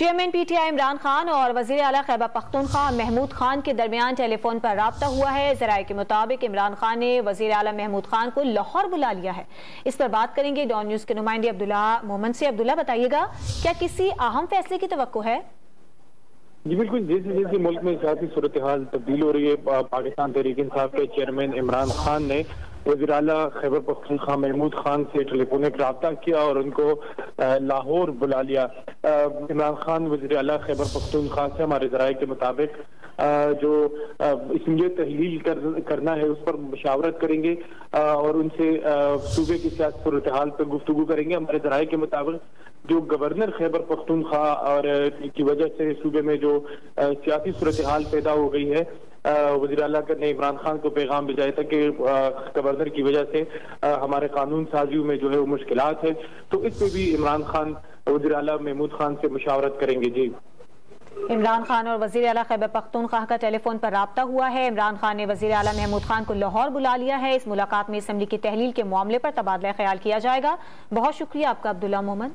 Chairman P T I Imran Khan اور وزیر اعلیٰ خیبر پختونخوا محمود خان کے درمیان ٹیلی فون پر رابطہ ہوا ہے۔ ذرائع کے مطابق عمران خان نے وزیر اعلیٰ محمود خان کو لاہور بلا لیا ہے۔ اس پر بات کریں گے ڈان نیوز کے نمائندے عبداللہ مومن سے۔ عبداللہ بتائیے گا کیا کسی اہم فیصلے کی توقع ہے؟ جی بالکل، جیسے ملک میں سیاسی صورتحال تبدیل ہو رہی ہے، پاکستان تحریک انصاف کے چیئرمین عمران خان نے وزیر اعلیٰ خیبر پختونخوا محمود خان سے ٹیلی فونک رابطہ کیا اور ان کو لاہور بلا لیا۔ عمران خان وزیر اعلیٰ خیبر پختونخوا سے ہمارے ذرائع کے مطابق جو اسمبلی تحلیل کرنا ہے اس پر مشاورت کریں گے اور ان سے صوبے کی سیاسی صورتحال پر گفتگو کریں گے۔ ہمارے ذرائع کے مطابق جو گورنر خیبر پختونخوا اور کی وجہ سے صوبے میں جو سیاسی صورتحال پیدا ہو گئی ہے، وزیر اعلیٰ نے عمران خان کو پیغام بھیجا تھا کہ گورنر کی وجہ سے ہمارے قانون سازیوں میں جو ہے وہ مشکلات ہیں، تو اس پہ بھی عمران خان وزیر اعلیٰ محمود خان سے مشاورت کریں گے۔ جی، عمران خان اور وزیر اعلیٰ خیبر پختونخوا کا ٹیلی فون پر رابطہ ہوا ہے۔ عمران خان نے وزیر اعلیٰ محمود خان کو لاہور بلا لیا ہے۔ اس ملاقات میں اسمبلی کی تحلیل کے معاملے پر تبادلہ خیال کیا جائے گا۔ بہت شکریہ آپ کا عبداللہ مومن۔